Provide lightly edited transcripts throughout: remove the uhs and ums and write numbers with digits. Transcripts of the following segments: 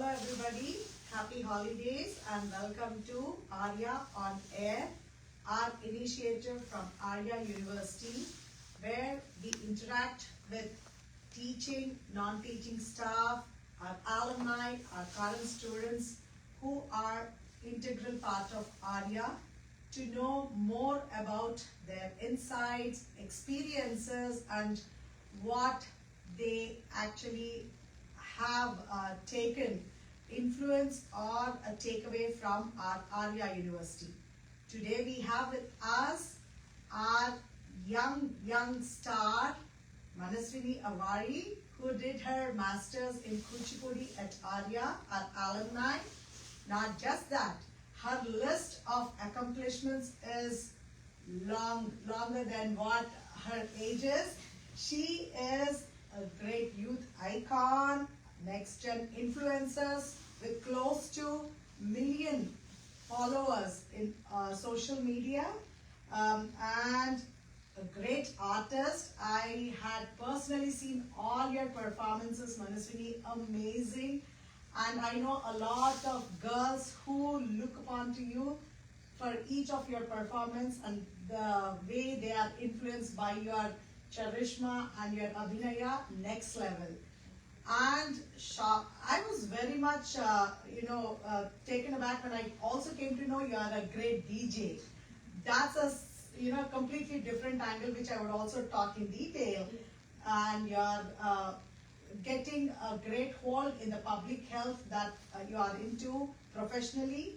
Hello everybody, happy holidays and welcome to Aria on Air, our initiative from Aria University where we interact with teaching, non-teaching staff, our alumni, our current students who are integral part of Aria to know more about their insights, experiences and what they actually have taken influence or a takeaway from our Aria University. Today we have with us our young star Manaswini Avvari, who did her masters in Kuchipudi at Aria, our alumni. Not just that, her list of accomplishments is longer than what her age is. She is a great youth icon, next gen influencers with close to million followers in social media, and a great artist. I had personally seen all your performances, Manaswini, amazing. And I know a lot of girls who look upon to you for each of your performance and the way they are influenced by your charisma and your abhinaya, next level. And I was very much, taken aback when I also came to know you are a great DJ. That's a, completely different angle, which I would also talk in detail. And you're getting a great hold in the public health that you are into professionally.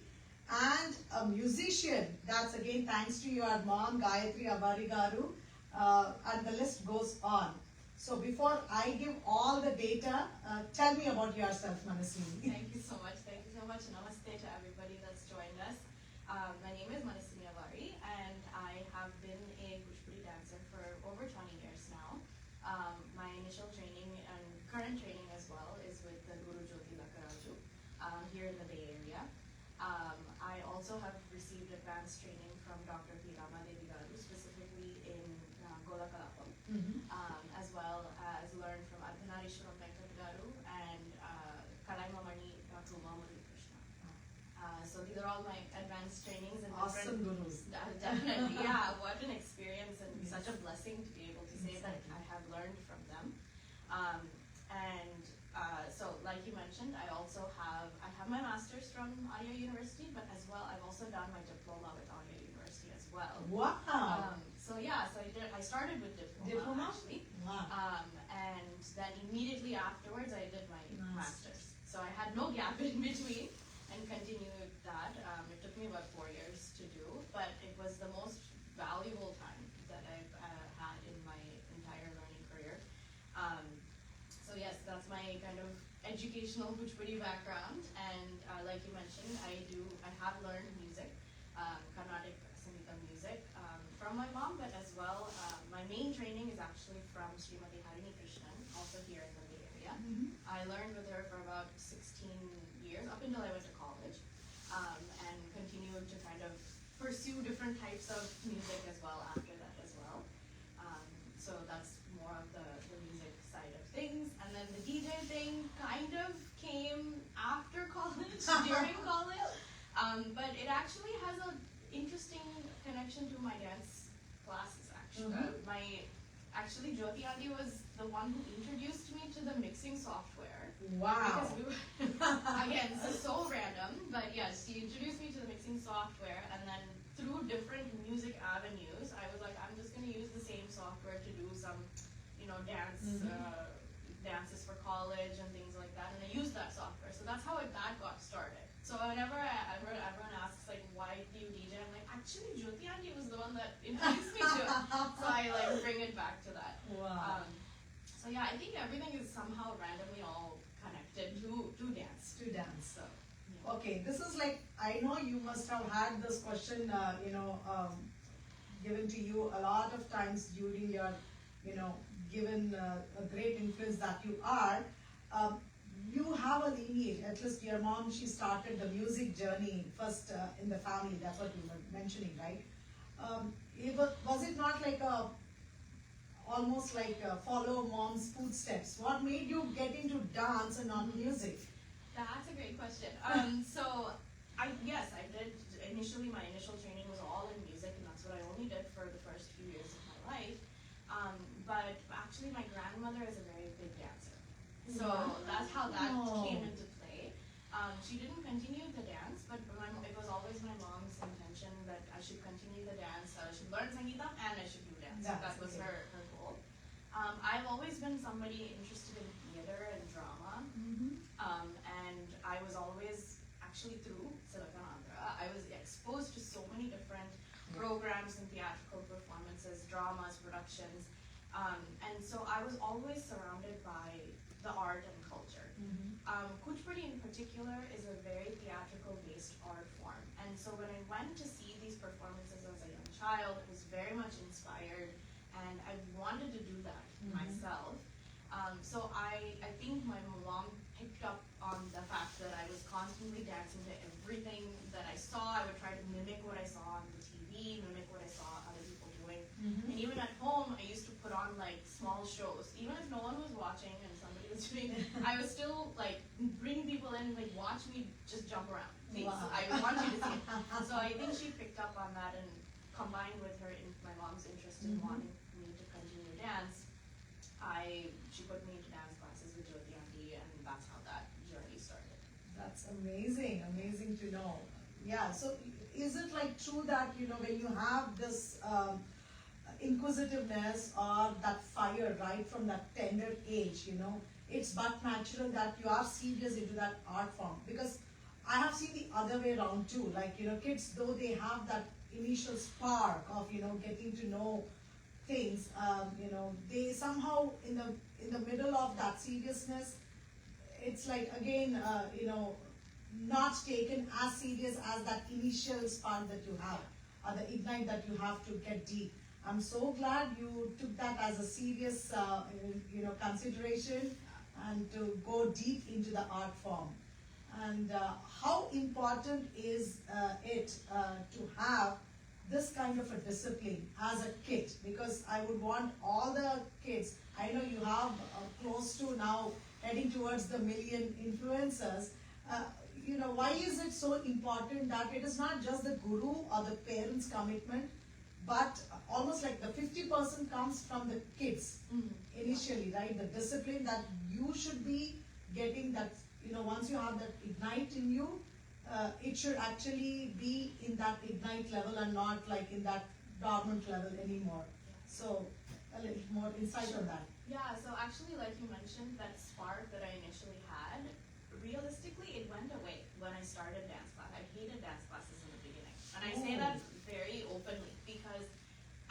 And a musician, that's again thanks to your mom, Gayatri Avvari Garu, and the list goes on. So before I give all the data, tell me about yourself, Manaswini. Thank you so much. Thank you so much. Namaste to everybody that's joined us. My name is Manaswini Avvari, and I have been a Kuchipudi dancer for over 20 years now. My initial training and current training as well is with the Guru Jyoti Lakaraju here in the Bay Area. I also have received advanced training from Dr. P. Ramadevi Garu, specifically in Golakalapam, as well as learned from Ardhanarishwaram Venkat Garu and Kalaimamani Dr. Umamuri Krishna. So these are all my advanced trainings and awesome gurus. Definitely, yeah. What an experience and such a blessing to be able to say that I have learned from them. So, like you mentioned, I have my master's from Aria University, but as well, I've also done my diploma with Aria University as well. Wow! So I started with diploma actually, wow. And then immediately afterwards, I did my master's. So I had no gap in between and continued that. It took me about 4 years to do, but it was the most valuable time that I've had in my entire learning career. So yes, that's my kind of educational Kuchipudi background, and like you mentioned, I have learned music, Carnatic music from my mom, but as well, my main training is actually from Srimati Harini Krishnan, also here in the Bay Area. I learned with her for about 16 years, up until I went to college, and continued to kind of pursue different types of music as well after that as well. So that's more of the music side of things. And then the DJ thing kind of came after college, during college. But it actually has an interesting connection to my dance classes, actually. Actually, Jyoti Aunty was the one who introduced me to the mixing software. Wow! Because again, this is so random, but yes, she introduced me to the mixing software, and then through different music avenues, I was like, I'm just going to use the same software to do some, dances for college and things like that, and I used that software. So that's how that got started. So whenever everyone asks, like, why do you DJ? I'm like, actually, Jyoti Aunty was the one that introduced me to it. So I bring it back to that. Wow. So yeah, I think everything is somehow randomly all connected to dance. To dance. So yeah. Okay, this is like, I know you must have had this question, given to you a lot of times during your, given a great influence that you are. You have a lineage, at least your mom, she started the music journey first in the family, that's what you were mentioning, right? Was it not like almost like follow mom's footsteps? What made you get into dance and not music? That's a great question. So yes, I did initially. My initial training was all in music, and that's what I only did for the first few years of my life. But actually, my grandmother is a very big dancer, so that's how that came into play. She didn't continue the dance, but it was always my mom's intention that I should continue the dance. I should learn Sangeetam and I should do dance. That was her goal. I've always been somebody interested in theater and drama. And I was always, actually through Silicon Andhra, I was exposed to so many different programs and theatrical performances, dramas, productions. And so I was always surrounded by the art and culture. Kuchipudi in particular is a very theatrical based art form. And so when I went to see these performances as a young child, I was very much inspired and I wanted to do that myself. So I think my mom picked up on the fact that I was constantly dancing to everything that I saw. I would try to mimic what I saw on the TV, mimic what I saw other people doing. And even at home, I used to put on like small shows. Even if no one was watching and somebody was doing it, I was still like bring people in, like watch me just jump around. Please, I want you to see it. So I think she picked up on that, and combined with my mom's interest in wanting me to continue dance, she put me into dance classes with Jyoti Auntie, and that's how that journey started. That's amazing, amazing to know. Yeah, so is it like true that, when you have this inquisitiveness or that fire right from that tender age, it's but natural that you are serious into that art form? Because I have seen the other way around too, like, kids, though they have that initial spark of, getting to know things, they somehow in the middle of that seriousness, it's like again, not taken as serious as that initial spark that you have, or the ignite that you have to get deep. I'm so glad you took that as a serious, consideration, and to go deep into the art form. And how important is it to have this kind of a discipline as a kid? Because I would want all the kids, I know you have close to now heading towards the million influencers, why is it so important that it is not just the guru or the parents' commitment, but almost like the 50% comes from the kids initially, right? The discipline that you should be getting, that, once you have that ignite in you, it should actually be in that ignite level and not like in that dormant level anymore. So a little more insight on that. Yeah, so actually, like you mentioned, that spark that I initially had, realistically, it went away when I started dance class. I hated dance classes in the beginning. And I say that very openly because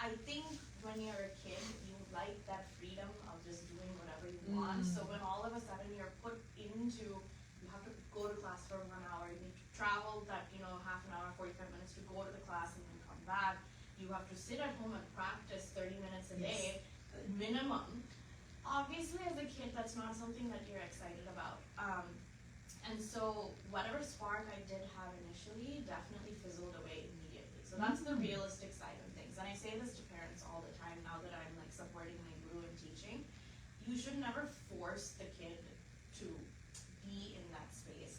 I think when you're a kid, you like that freedom of just doing whatever you want. So when all of a sudden you're put into, you have to go to class for 1 hour, you need to travel that, half an hour, 45 minutes to go to the class and then come back. You have to sit at home and practice 30 minutes a day, minimum. Obviously, as a kid, that's not something that you're excited about. And so whatever spark I did have initially definitely fizzled away immediately. So that's the realistic side of things. And I say this to parents all the time now that I'm like supporting my guru and teaching. You should never force the kid to be in that space.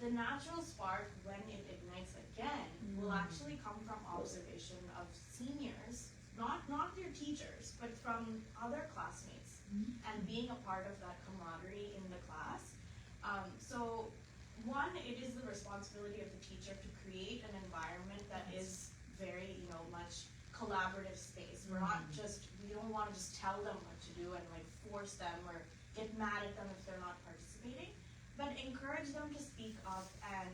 The natural spark, when it ignites again, will actually come from observation of seniors, not their teachers, but from other classmates, and being a part of that camaraderie in the class. So one, it is the responsibility of the teacher to create an environment that is very, much collaborative space. We're not just, we don't want to just tell them what to do and like force them or get mad at them if they're not participating, but encourage them to speak up and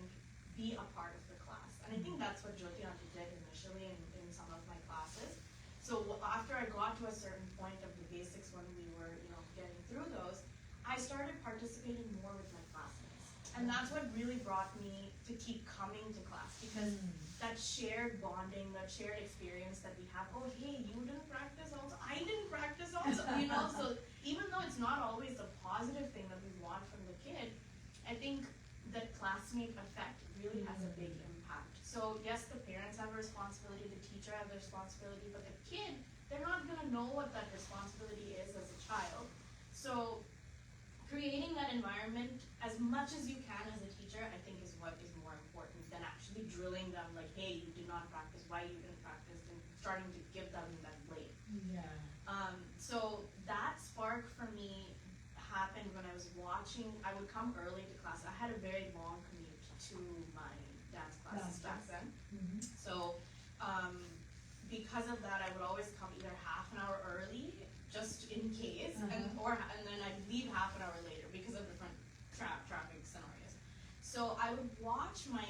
be a part of the class. And I think that's what Jyoti Auntie did initially in some of my classes. So after I got to a certain point of the basics when we were, getting through those, I started participating more with my classmates. And that's what really brought me to keep coming to class, because that shared bonding, that shared experience that we have, oh hey, you didn't practice also, I didn't practice also, so even though it's not always a positive thing that we want from the kid, I think that classmate effect really has a big impact. So yes, the parents have a responsibility, the teacher has a responsibility, but the kid, they're not gonna know what that responsibility is as a child. So creating that environment, as much as you can as a teacher, I think is what is more important than actually drilling them like, hey, you did not practice, why you didn't practice, and starting to give them that blame. Yeah. So that spark for me happened when I was watching. I would come early to class. I had a very long commute to my dance classes back then. So because of that, I would always come either half an hour early, just in case, and then I'd leave half an hour later because of different traffic scenarios. So I would watch my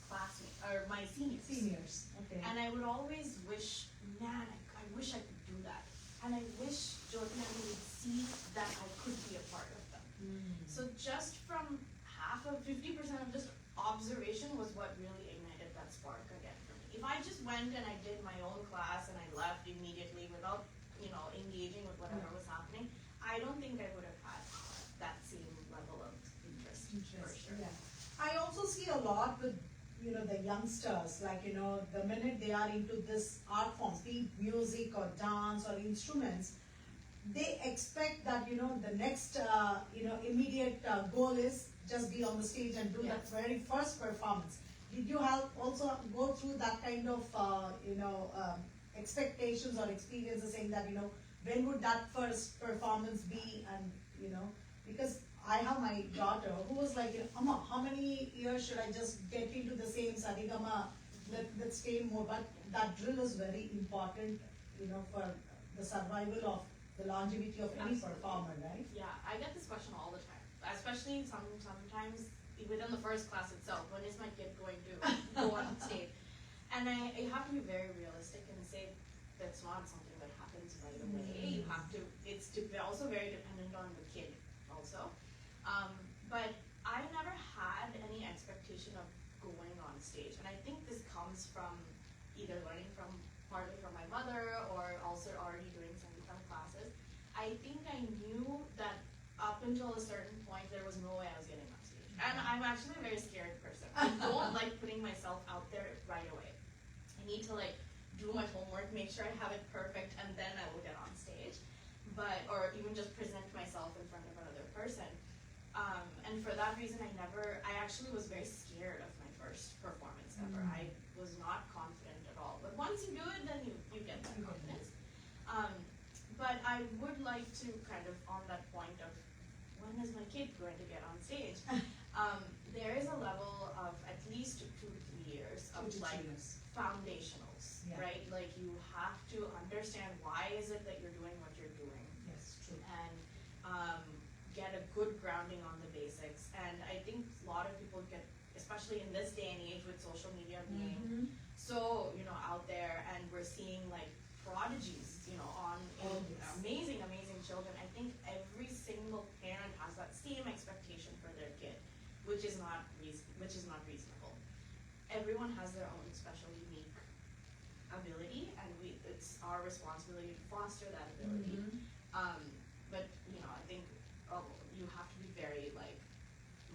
classmates, or my seniors. Okay. And I would always wish, man, I wish I could do that. And I wish Jyoti would see that I could be a part of them. So just from 50% of just observation was what really ignited that spark again for me. If I just went and I did my own class and I left immediately without, engaging with whatever was happening, I don't think I would have had that same level of interest. For sure. Yeah. I also see a lot with the youngsters, like, the minute they are into this art forms, be it music or dance or instruments, they expect that, the next, immediate goal is just be on the stage and do that very first performance. Did you also go through that kind of, expectations or experiences, saying that, when would that first performance be, and, because I have my daughter who was like, Amma, how many years should I just get into the same Sarigama, let's stay more, but that drill is very important, for the survival of the longevity of any performer, right? Yeah, I get this question all the time, especially sometimes within the first class itself. When is my kid going to go on stage? And you have to be very realistic and say that's not something that happens right away. You have to. It's also very dependent on the kid, also. But I never had any expectation of going on stage, and I think this comes from either learning partly from my mother or also already doing some classes. I think I knew that up until a certain point there was no way I was getting on stage, and I'm actually a very scared person. I don't like putting myself out there right away. I need to do my homework, make sure I have it perfect, and then I will get on stage. Or even just present myself in front of another person. And for that reason, I actually was very scared of my first performance ever. I was not confident at all. But once you do it, then you get that confidence. But I would like to kind of, on that point of, when is my kid going to get on stage? There is a level of at least 2 to 3 years of foundationals, right? Like you have to understand why is it that you're doing what you're doing. Yes, true. And get a good grounding on the basics. And I think a lot of people get, especially in this day and age with social media being so, out there, and we're seeing prodigies, on amazing children. I think every single parent has that same expectation for their kid, which is not reasonable. Everyone has their own special, unique ability, and it's our responsibility to foster that ability. But I think you have to be very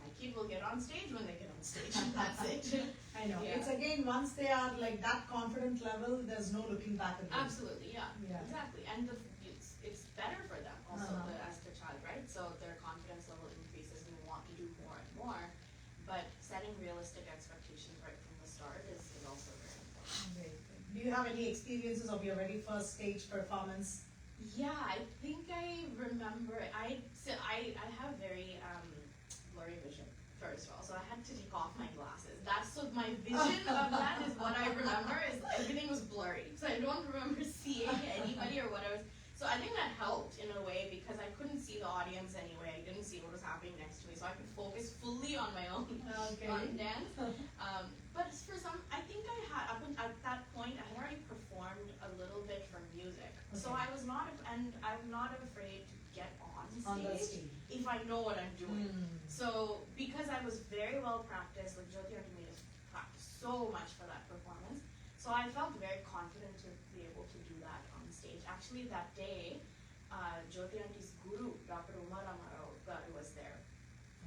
my kid will get on stage when they get on stage. That's it. I know. Yeah. It's again, once they are that confident level, there's no looking back again. Absolutely, yeah. Exactly. And it's better for them also as the child, right? So their confidence level increases and they want to do more and more. But setting realistic expectations right from the start is also very important. Great. Do you have any experiences of your very first stage performance? Yeah, I think I remember. I have very blurry vision, first of all, so I had to take off my glasses. That's what my vision of that is. What I remember is everything was blurry, so I don't remember seeing anybody or what I was. So I think that helped in a way because I couldn't see the audience anyway. I didn't see what was happening next to me, so I could focus fully on my own on dance. But for I think I had at that point I had already performed a little bit for music, so I was not, and I'm not afraid to get on stage if I know what I'm doing. So because I was very well practiced, Jyoti made us practice so much for that performance, so I felt very confident to be able to do that on stage. Actually, that day, Jyoti Auntie's guru, Dr. Umar Amaro, was there.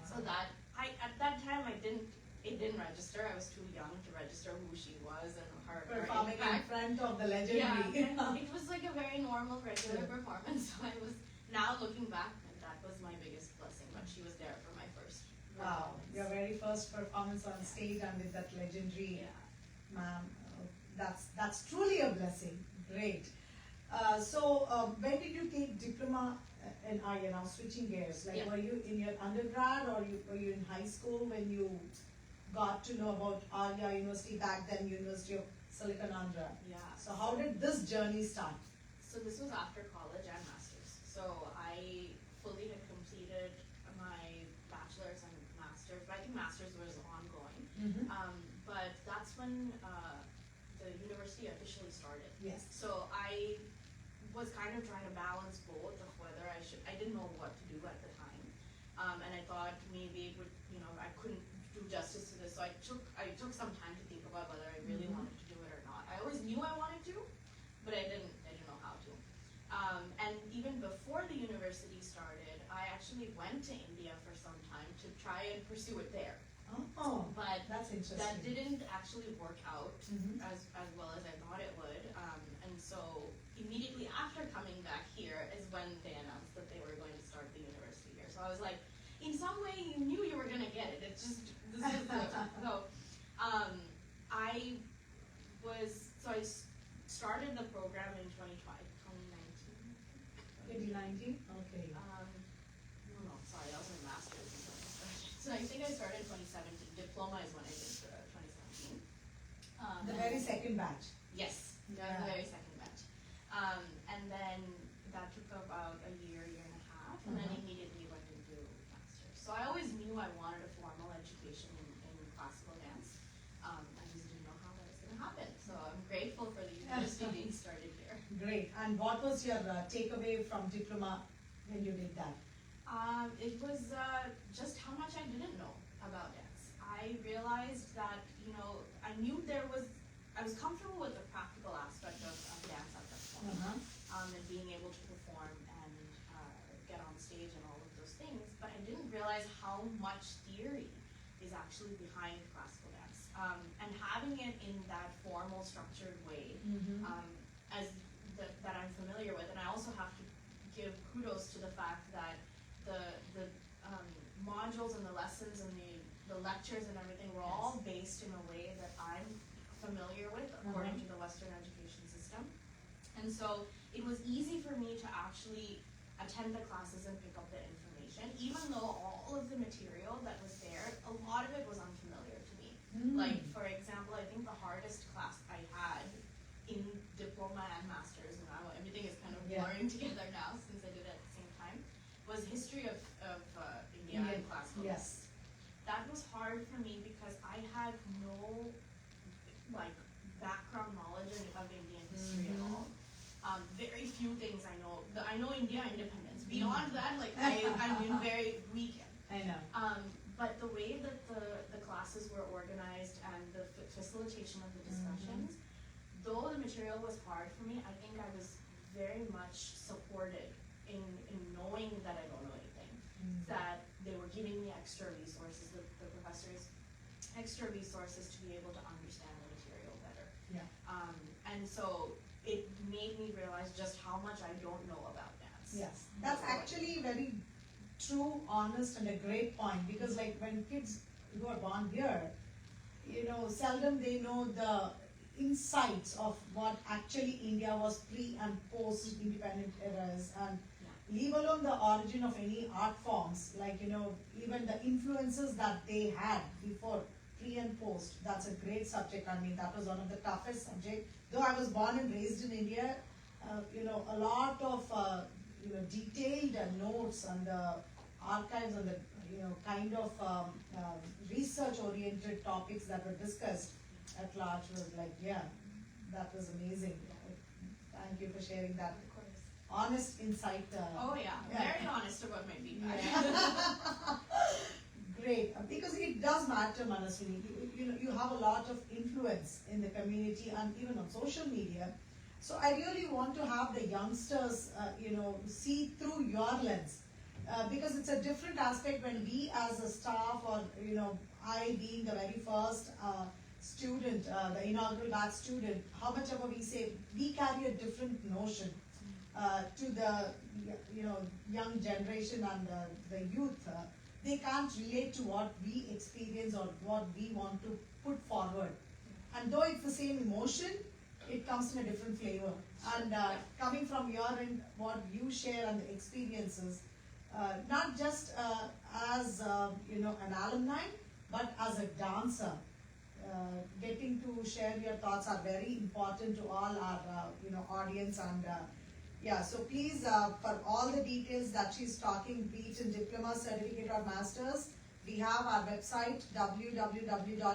So that at that time it didn't register. I was too young to register who she was and her Performing in front of the legendary. Yeah, it was like a very normal, regular performance. So I was now looking back, and that was my biggest blessing. But she was there for my first. Wow, first performance on stage and with that legendary Yeah. ma'am. That's truly a blessing. Great. When did you take diploma in Aria? Now switching gears, like Yeah. were you in your undergrad or were you in high school when you got to know about Aria University, back then University of Silicon Andhra? Yeah. So how did this journey start? So this was after college and masters. So I fully had completed my bachelor's and master's, but I think master's was ongoing. Mm-hmm. But that's when the university officially started. Yes. So I was kind of trying to balance both of whether I didn't know what to do at the time. And I thought maybe it would, I couldn't do justice to this. So I took some time to think about whether I really Mm-hmm. wanted to do it or not. I always knew I wanted to, but I didn't know how to. And even before the university started, I actually went to India for some time to try and pursue it there. Oh, But that's interesting. that didn't actually work out Mhm. as well as I thought it would. And so immediately after coming back here is when they announced that they were going to start the university here. So I was like, in some way you knew you were going to get it. It's just, this is the, so I started the program in 2019. 2019? Okay. No, sorry, that was my master's is when I started. So I think I started in 2017. Diploma is when I did 2017. The very second batch. Yes, that was the very second batch. And then that took about a year and a half, and then immediately went into master's. So I always knew I wanted a formal education in classical dance. I just didn't know how that was going to happen. So I'm grateful for the university being started here. Great. And what was your takeaway from diploma when you did that? It was just how much I didn't know about dance. I realized that, I knew I was comfortable with the practical aspect of dance at that point, and being able to perform and get on stage and all of those things, but I didn't realize how much theory is actually behind classical dance. And having it in that formal, structured way, that I'm familiar with, and I also have to give kudos to the fact that the modules and the lessons and the lectures and everything were all based in a way that I'm familiar with according to the Western education system. And so it was easy for me to actually attend the classes and pick up the information, even though all of the material that was there, a lot of it was unfamiliar to me. Like, for example, I think the hardest class I had in diploma and master's, and now everything is kind of blurring together now since I did it at the same time, was history of India and classical. Yes. That was hard for me because I had no background knowledge of Indian history at all. Very few things I know. I know India independence. Beyond that, I'm in very weak. I know. But the way that the classes were organized and the facilitation of the discussions, though the material was hard for me, I think I was very much supported in knowing that I don't know anything. That they were giving me extra resources, the professors, extra resources to be able to understand the material better. Yeah. And so it made me realize just how much I don't know about dance. Yes. That's actually very true, honest, and a great point, because when kids who are born here, seldom they know the insights of what actually India was pre and post independent eras, and leave alone the origin of any art forms, even the influences that they had before, pre and post. That's a great subject. I mean, that was one of the toughest subjects. Though I was born and raised in India, a lot of detailed notes and the archives and the kind of research-oriented topics that were discussed at large was that was amazing. Thank you for sharing that. Of course. Honest insight. Very honest about my feedback. Great, because it does matter, Manaswini. You have a lot of influence in the community and even on social media. So I really want to have the youngsters, see through your lens, because it's a different aspect when we as a staff, or I being the very first student, the inaugural batch student, how much ever we say, we carry a different notion to the young generation and the youth. they can't relate to what we experience or what we want to put forward. And though it's the same emotion, it comes in a different flavor. And coming from your end, what you share and the experiences, not just as an alumni, but as a dancer, getting to share your thoughts are very important to all our audience. And yeah, so please, for all the details that she's talking, be it in diploma, certificate or masters, we have our website www.aria.edu.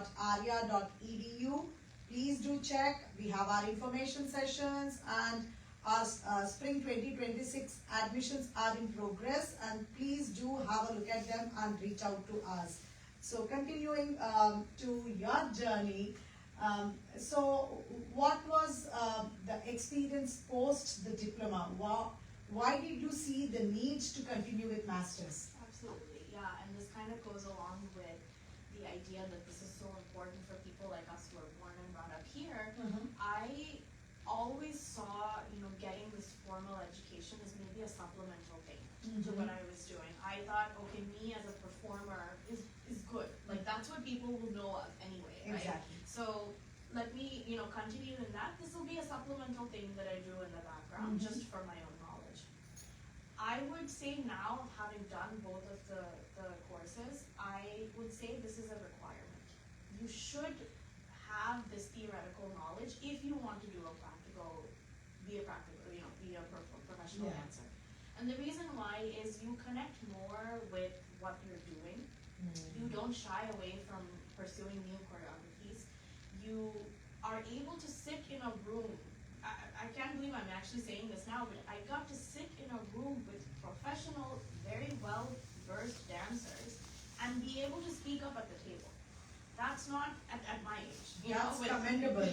Please do check. We have our information sessions, and our spring 2026 admissions are in progress, and please do have a look at them and reach out to us. So continuing to your journey, so what was the experience post the diploma? Why did you see the need to continue with masters? Absolutely, yeah, and this kind of goes along with the idea that this is so important for people like us who are born and brought up here. I always saw, getting this formal education as maybe a supplemental thing to what I was doing. I thought, okay, me as a performer is good. Like, that's what people will know of anyway, right? Exactly. So let me, continue in that. This will be a supplemental thing that I do in the background, just for my own knowledge. I would say now, having done both of the courses, I would say this is a requirement. You should have this theoretical knowledge if you want to do be a professional dancer. And the reason why is you connect more with what you're doing. You don't shy away from pursuing new choreographies. You are able to sit in a room. I can't believe I'm actually saying this now, but I got to sit in a room with professional, very well-versed dancers and be able to speak up at the table. That's not at my age. That's commendable.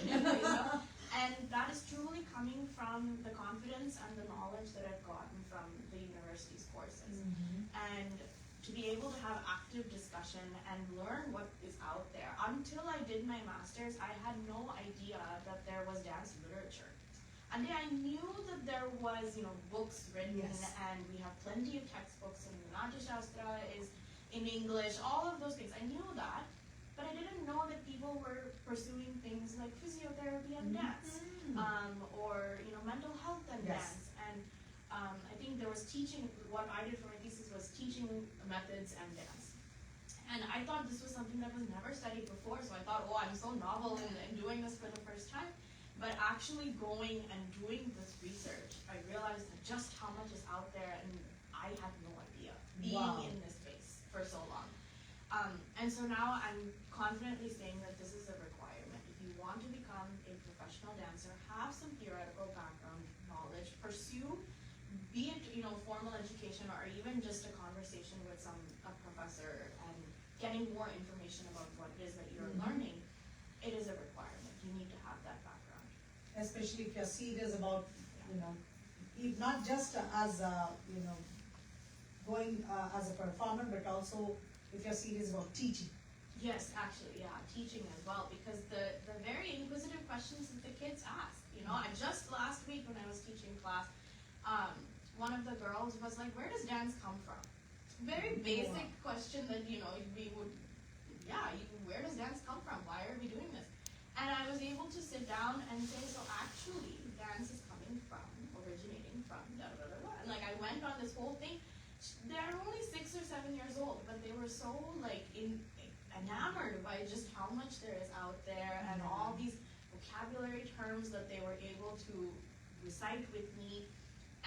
And that is truly coming from the confidence and the knowledge that I've gotten from the university's courses. And to be able to have active discussion and learn what is out there. Until I did my master's, I had no idea that there was dance literature. And I knew that there was, books written, and we have plenty of textbooks, and Natya Shastra is in English, all of those things. I knew that, but I didn't know that people were pursuing things like physiotherapy and dance, or mental health and dance. And I think there was teaching. What I did for my thesis was teaching methods and dance. And I thought this was something that was never studied before, so I thought, oh, I'm so novel in doing this for the first time. But actually going and doing this research, I realized that just how much is out there, and I had no idea, being in this space for so long. And so now I'm confidently saying that this is a requirement. If you want to become a professional dancer, have some theoretical background knowledge, pursue, be it formal education or even just a conversation with a professor and getting more information about what it is that you're learning. It is a requirement. You need to have that background. Especially if you're serious about, not just as going as a performer, but also if you're serious about teaching. Yes, actually, yeah, teaching as well, because the very inquisitive questions that the kids ask. Just last week when I was teaching class, one of the girls was like, "Where does dance come from?" Very basic question that we would, where does dance come from? Why are we doing this? And I was able to sit down and say, so actually, dance is originating from da da da da. And I went on this whole thing. They're only 6 or 7 years old, but they were so enamored by just how much there is out there and all these vocabulary terms that they were able to recite with me,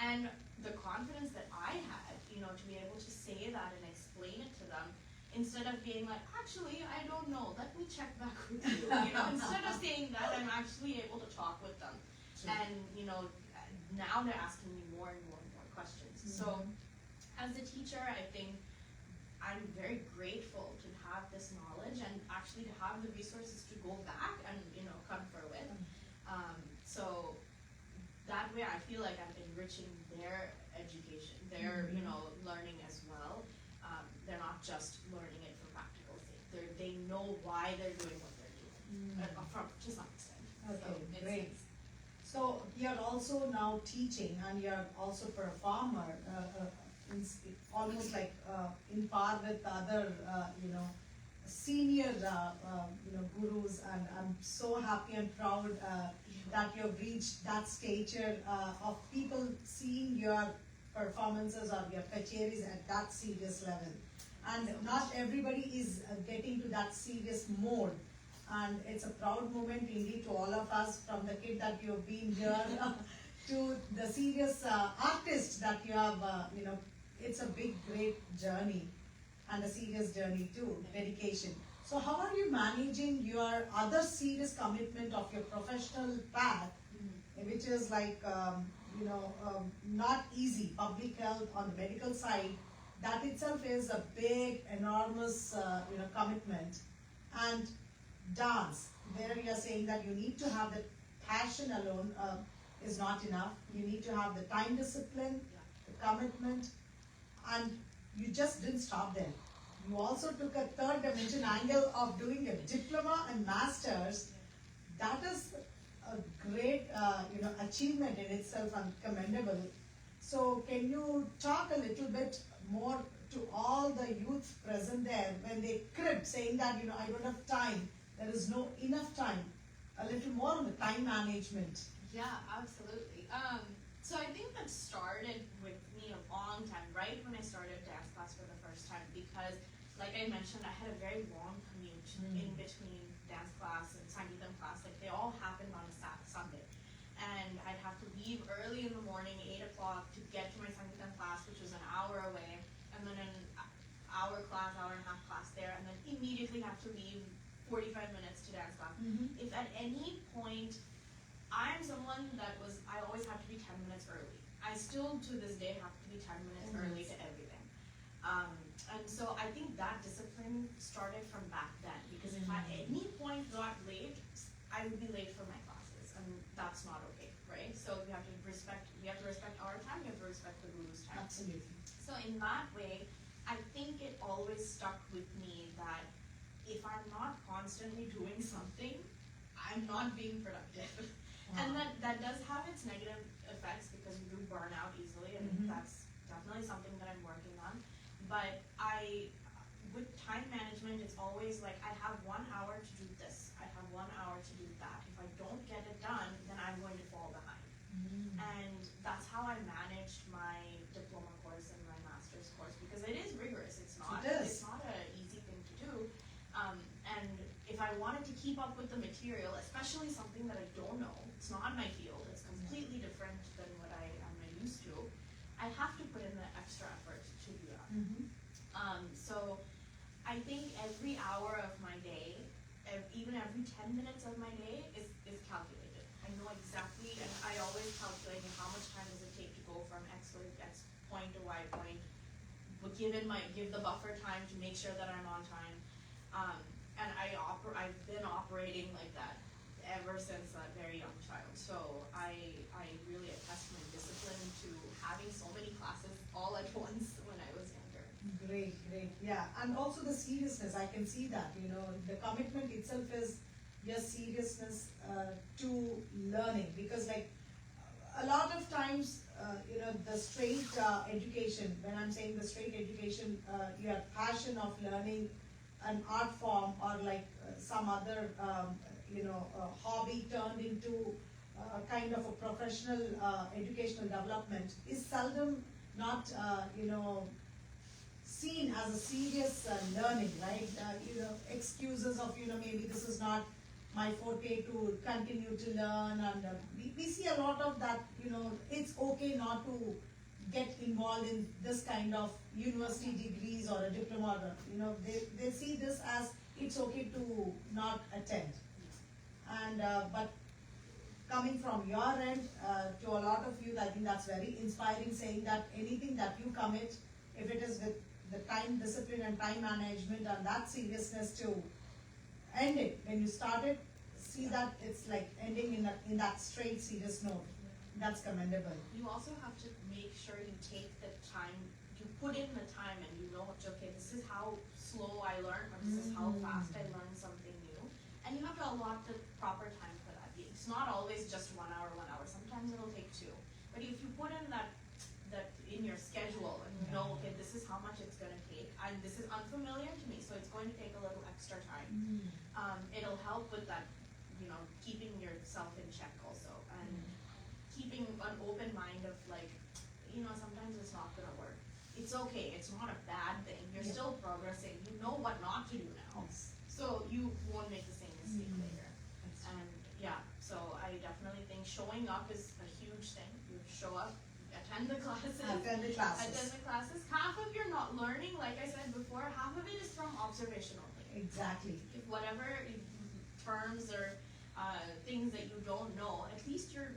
and the confidence that I had, to be able to say that and explain it to them, instead of being like, actually, I don't know, let me check back with you. Instead of saying that, I'm actually able to talk with them. And, now they're asking me more and more and more questions. So, as a teacher, I think I'm very grateful to have this knowledge and actually to have the resources to go back and, confer with. So, that way I feel like I'm enriching their education, their, learning as well. They're not just learning it for practical sake. They know why they're doing what they're doing, to some extent. Okay, so great. So you're also now teaching, and you're also performer. almost like in par with other, senior, gurus, and I'm so happy and proud that you've reached that stature of people seeing your performances or your kacheris at that serious level. And not everybody is getting to that serious mode. And it's a proud moment indeed to all of us, from the kid that you've been here to the serious artist that you have, it's a big, great journey and a serious journey too, dedication. So how are you managing your other serious commitment of your professional path, which is like, not easy, public health on the medical side, that itself is a big, enormous, commitment. And dance, where you are saying that you need to have the passion alone is not enough. You need to have the time discipline, the commitment, and you just didn't stop there. You also took a third dimension angle of doing a diploma and masters. That is a great, achievement in itself and commendable. So can you talk a little bit more to all the youth present there when they crib saying that, I don't have time, there is no enough time, a little more on the time management? Yeah, absolutely. So I think that started with me a long time, right when I started dance class for the first time, because like I mentioned, I had a very long commute in between dance class and Sangeetam class. Like they all happened on a Sunday. And I'd have to leave early in the morning, 8 o'clock, to get to my Sangeetam class, which was an hour away, and then an hour class, hour and a half class there, and then immediately have to leave 45 minutes to dance class. If at any point, I'm someone that I always have to be 10 minutes early. I still, to this day, have to be 10 minutes early to everything. And so I think that discipline started from back then, because if I at any point got late, I would be late for my classes, and that's not okay, right? So we have to respect our time, we have to respect the guru's time. Absolutely. So in that way, I think it always stuck with me that if I'm not constantly doing something, I'm not being productive. And that does have its negative effects, because you do burn out easily, and that's definitely something that I'm working on. But with time management, it's always like, I have 1 hour to do this, I have 1 hour to do that. If I don't get it done, then I'm going to fall behind. And that's how I managed my diploma course and my master's course, because it is rigorous. It's not an easy thing to do. And if I wanted to keep up with the material, especially something that I don't know, it's not my field, it's completely different than what I am used to, I have to put in the extra effort to do that. So I think every hour of my day, even every 10 minutes of my day is calculated. I know exactly, and I always calculate how much time does it take to go from X point to Y point, give the buffer time to make sure that I'm on time. And I've been operating like that ever since a very young child. So I really attest my discipline to having so many classes all at once when I was younger. Great, yeah. And also the seriousness, I can see that, the commitment itself is your seriousness to learning, because like a lot of times, the straight education, when I'm saying the straight education, your passion of learning an art form or like some other, hobby turned into kind of a professional educational development is seldom not, seen as a serious learning, right? Excuses of, maybe this is not my forte to continue to learn, and we see a lot of that, it's okay not to get involved in this kind of university degrees or a diploma, they see this as it's okay to not attend. And but coming from your end to a lot of youth, I think that's very inspiring, saying that anything that you commit, if it is with the time discipline and time management and that seriousness to end it, when you start it, see that it's like ending in that straight serious note. That's commendable. You also have to make sure you take the time, you put in the time, and you know, okay, this is how slow I learn, or this is how fast I learn something new. And you have to allot the proper time for that. It's not always just 1 hour, 1 hour. Sometimes it'll take 2. But if you put in that in your schedule, and you know and this is unfamiliar to me, so it's going to take a little extra time. It'll help with that, keeping yourself in check also, and keeping an open mind of like, sometimes it's not gonna work. It's okay, it's not a bad thing. You're still progressing. You know what not to do now. Yes. So you won't make the same mistake later. And yeah, so I definitely think showing up is a huge thing. You show up, attend the classes. Attend the classes. Half of you're not learning, like I said before, half of it is from observation only. Exactly. If whatever terms or things that you don't know, at least you're,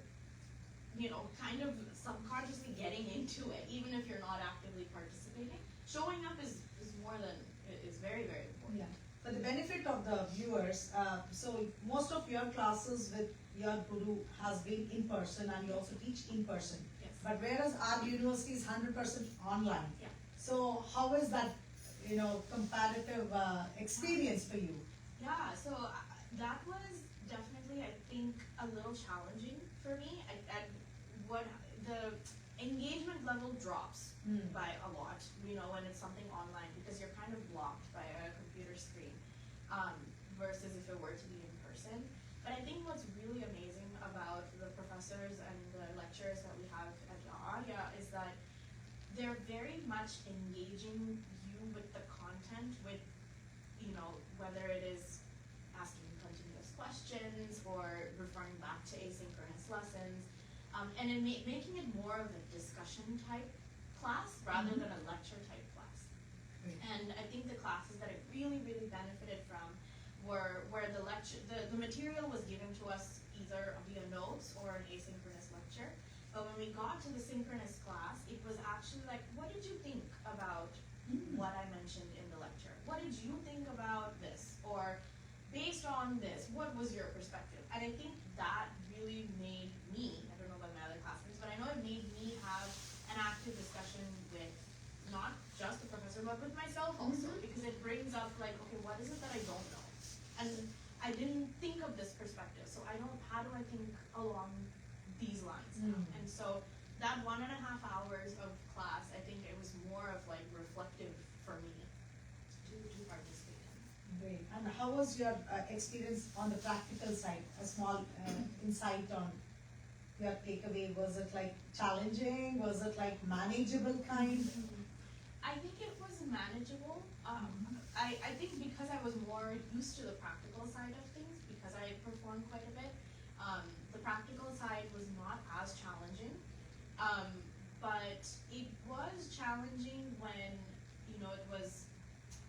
kind of subconsciously getting into it, even if you're not actively participating. Showing up is very, very important. Yeah. For the benefit of the viewers, so most of your classes with your guru has been in person, and you also teach in person. Yes. But whereas our university is 100% online. Yeah. So how is that, comparative experience for you? Yeah, so that was definitely, I think, a little challenging for me. What the engagement level drops by a lot, when it's something online, because you're kind of blocked by a computer screen, versus if it were to be in person. But I think what's really amazing about the professors and the lecturers that we have at Aria is that they're very much engaging you with the content, with, whether it is asking continuous questions or referring back to asynchronous lessons, and in making it more of a discussion type class rather than a lecture type class. And I think the classes that I really, really benefited from were where the material was given to us either via notes or an asynchronous lecture. But when we got to the synchronous class, it was actually like, what did you think about what I mentioned in the lecture? What did you think about this? Or based on this, what was your perspective? And I think that really made me, I don't know about my other classmates, but I know it made me have an active discussion with not just the professor, but with myself also, because it brings up like, okay, what is it that I don't know? And I didn't think of this perspective, so how do I think along these lines now? And so that 1.5 hours of class, I think it was more of like reflective for me to participate in. Great. And how was your experience on the practical side? A small insight on your takeaway. Was it like challenging? Was it like manageable kind? I think it was manageable. I think because I was more used to the practical side of things, because I performed quite a bit, the practical side was not as challenging. But it was challenging when, it was,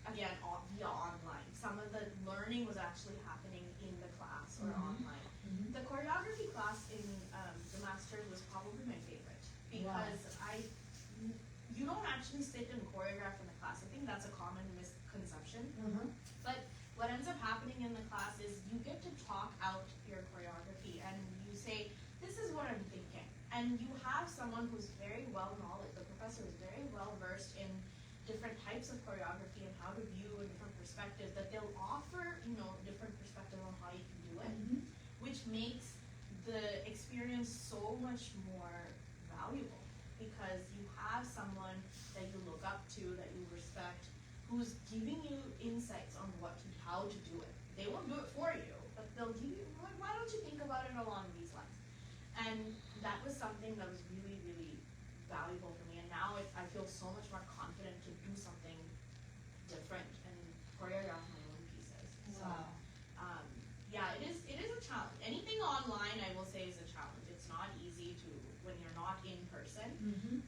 again, via online. Some of the learning was actually happening in the class or online. The choreography class in the master's was probably my favorite, because you don't actually sit and choreograph in the class. I think that's a common misconception. But what ends up happening in the class is you get to talk out your choreography, and you say, this is what I'm thinking. And you have someone who's very well knowledge, the professor is very well versed in different types of choreography and how to view a different perspective, that they'll offer, different perspective on how you can do it, which makes the experience so much more valuable, because you have someone that you look up to, that you respect, who's giving you insights on how to do it. They won't do it for you, but they'll give you, why don't you think about it along these lines? And that was something that was really, really valuable for me. And now I feel so much more confident to do something different and choreograph my own pieces. So, yeah, it is a challenge. Anything online, I will say, is a challenge. It's not easy when you're not in person,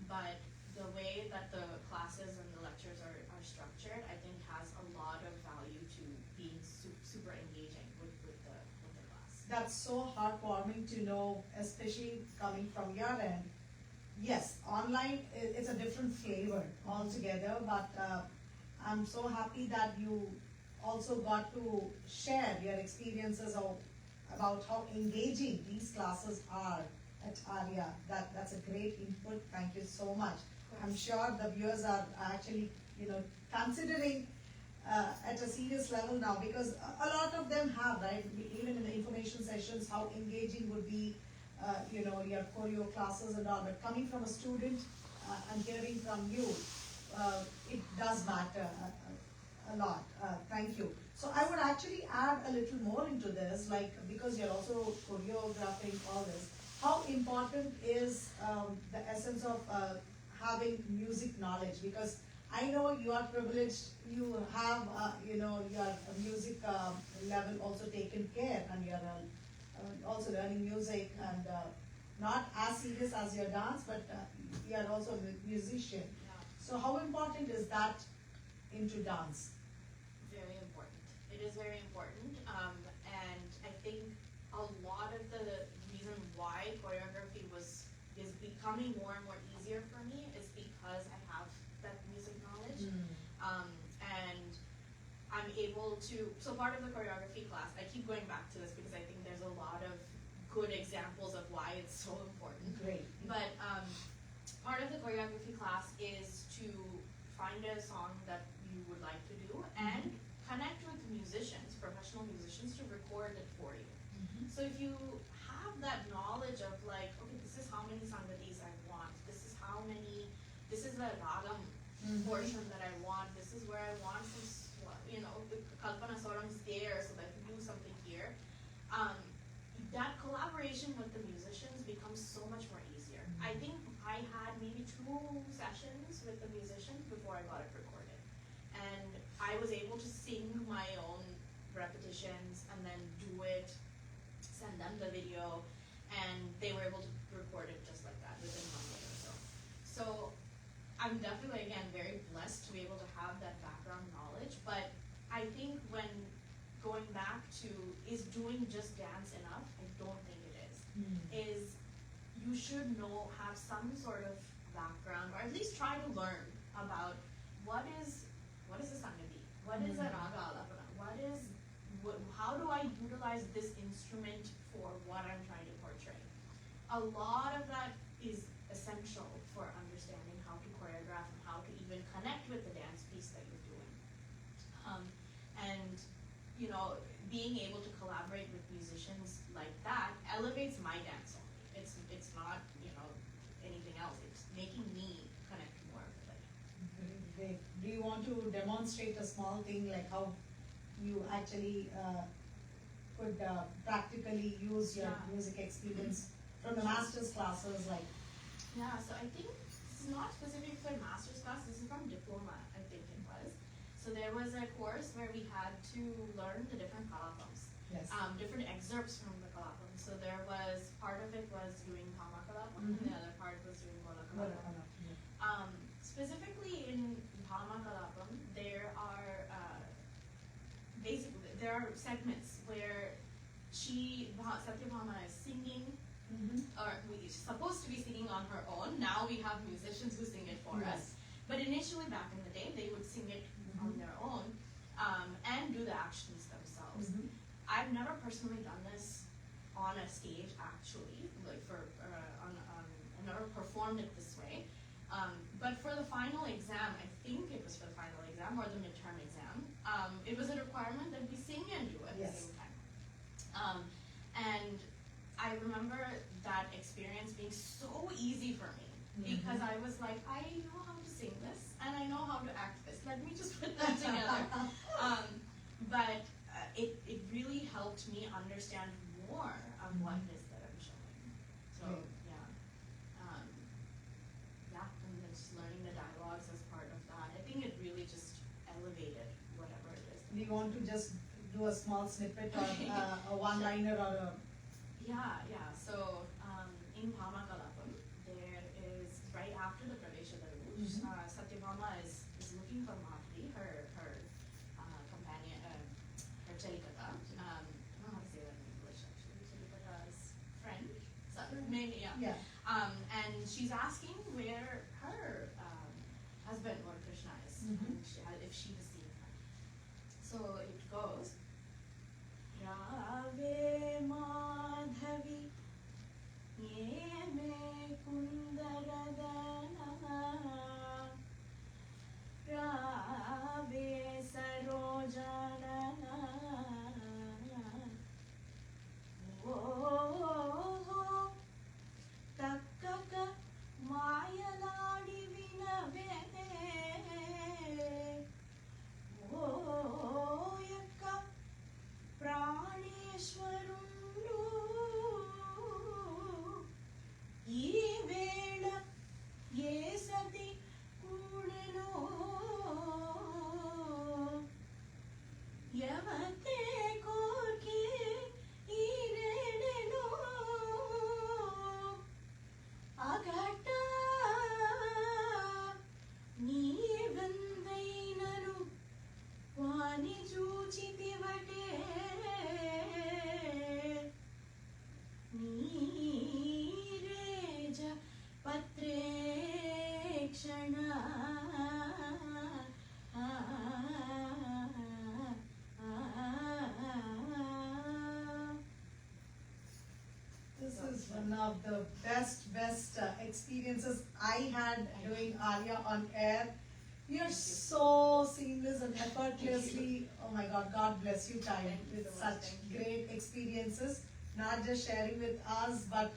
but the way that the classes and the lectures are structured, I think has a lot of value to being super engaging with the class. That's so heartwarming to know, especially coming from your end. Yes, online it's a different flavor altogether, but I'm so happy that you also got to share your experiences about how engaging these classes are at Aria. That's a great input. Thank you so much. I'm sure the viewers are actually, considering at a serious level now, because a lot of them have, right? Even in the information sessions, how engaging would be, your choreo classes and all. But coming from a student and hearing from you, it does matter a lot. Thank you. So I would actually add a little more into this, like because you're also choreographing all this. How important is the essence of having music knowledge? Because I know you are privileged. You have your music level also taken care, and you're also learning music and not as serious as your dance, but you are also a musician. Yeah. So how important is that into dance? Very important. It is very important, and I think a lot of the reason why choreography is becoming more and more easier for me is because I have that music knowledge, and I'm able to. So part of the choreography class, I keep going back to this because I think there's a lot of good examples of why it's so important. Great. But part of the choreography class is to find a song that you would like to do and connect with musicians, professional musicians, to record it for you. So if you have that knowledge of like, okay, this is how many sangatis I want, this is the ragam portion that I want, this is where I want some, the kalpana swarams there so that I can do something here. That collaboration with the musicians becomes so much more easier. I think I had maybe 2 sessions with the musicians before I got it recorded. And I was able to sing my own repetitions and then do it, send them the video, and they were able to record it just like that within 1 day or so. So I'm definitely, again, very blessed to be able to have that background knowledge, but I think when going back to, is doing just dance enough? I don't think it is. Is you should have some sort of background, or at least try to learn about what is a sangati, what is a raga alapana, how do I utilize this instrument for what I'm trying to portray. A lot of that is essential for understanding how to choreograph and how to even connect with the dance piece that you're doing. And being able to collaborate with musicians like that elevates my dance only. It's not, anything else. It's making me connect more with it. Great. Do you want to demonstrate a small thing, like how you actually could practically use your music experience from the master's classes, like? Yeah, so I think this is not specific for master's class, this is from Diploma, I think it was. So there was a course where we had to learn the different kalapams. Yes. Different excerpts from the kalapam. So there was, part of it was doing Bhama kalapam, and the other part was doing Bola kalapam. Specifically in Bhama kalapam, there are segments where Satyabhama is singing, or she's supposed to be singing on her own. Now we have musicians who sing it for us. But initially, back in the day, they would sing it on their own and do the actions themselves. I've never personally done this on a stage, actually. Like I've never performed it this way. But for the final exam, I think it was for the final exam or the midterm exam, it was a requirement that we sing and do at the same time. And I remember that experience being so easy for me because I was like, I know how to sing this and I know how to act this. Let me just put that together. But it really helped me understand more of what it is that I'm showing. So and then just learning the dialogues as part of that. I think it really just elevated whatever it is. Do you want to just do a small snippet or a one-liner or a? Yeah. So in Bhama Kalapam, there is right after the Pravesha Daruj, Satyabhama is looking for Madhuri, her companion, her Chalikata. I don't know how to say that in English actually. Chalikata's friend, maybe, yeah. And she's asking where her husband, Lord Krishna, is, and if she has seen her. So it goes, Rave Madhavi, Yeme Kundaradana, Rave Sarojana, Oh, Takkaka Mayaladi Vinave, one of the best experiences I had doing Aria on air. You're so seamless and effortlessly. Oh my God, God bless you, time with so such great experiences. Not just sharing with us, but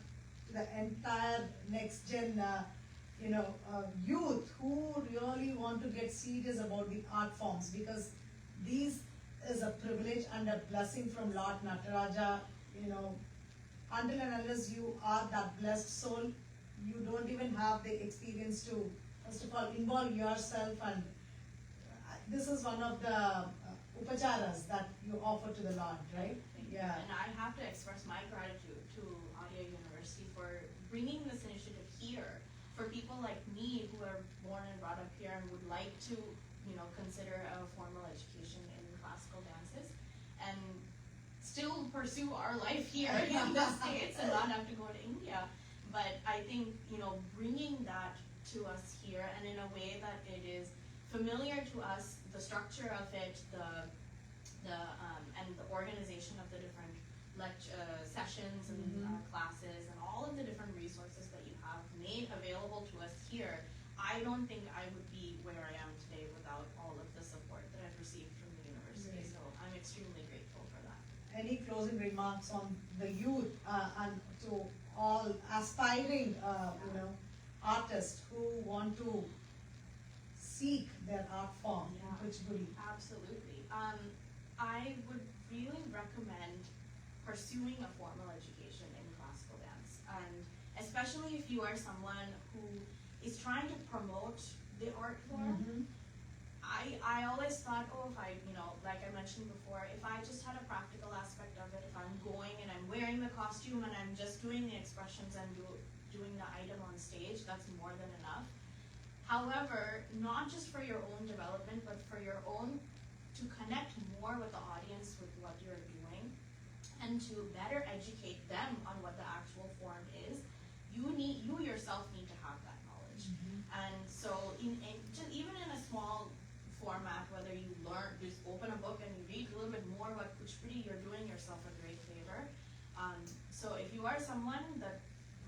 the entire next gen, youth who really want to get serious about the art forms, because these is a privilege and a blessing from Lord Nataraja. Until and unless you are that blessed soul, you don't even have the experience to, first of all, involve yourself, and this is one of the upacharas that you offer to the Lord, right? Yeah. And I have to express my gratitude to Aria University for bringing this initiative here for people like me who are born and brought up here and would like to, consider a formal education in classical dances and still pursue our life here in the States and not have to go to India. But I think, bringing that to us here and in a way that it is familiar to us, the structure of it, and the organization of the different sessions and classes and all of the different resources that you have made available to us here, I don't think I would be where I am today without all of the support that I've received from the university. So I'm extremely grateful for that. Any closing remarks on the youth and to all aspiring, artists who want to seek their art form in Kuchipudi? Absolutely. I would really recommend pursuing a formal education in classical dance, and especially if you are someone who is trying to promote the art form. I always thought, if I, like I mentioned before, if I just had a practical aspect of it, if I'm going and I'm wearing the costume and I'm just doing the expressions and doing the item on stage, that's more than enough. However, not just for your own development, but for your own, to connect more with the audience with what you're doing and to better educate them on what the actual form is, you yourself need to have that knowledge. And so even in a small format, whether you just open a book and you read a little bit more about Kuchipudi, you're doing yourself a great favor. So if you are someone that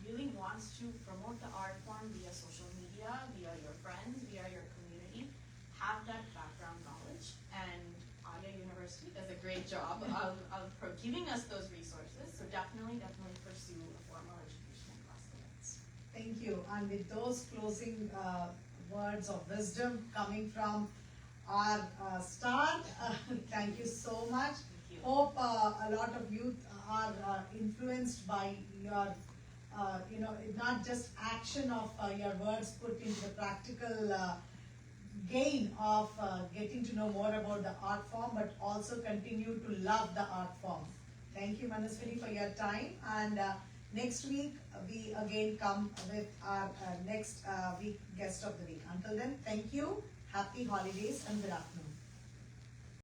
really wants to promote the art form via social media, via your friends, via your community, have that background knowledge. And Aria University does a great job of giving us those resources. So definitely pursue a formal education in classical dance. Thank you. And with those closing words of wisdom coming from our star, thank you so much. Thank you. Hope a lot of youth are influenced by your, not just action of your words put into the practical gain of getting to know more about the art form, but also continue to love the art form. Thank you, Manaswini, for your time. And next week, we again come with our next week guest of the week. Until then, thank you. Happy holidays and good afternoon.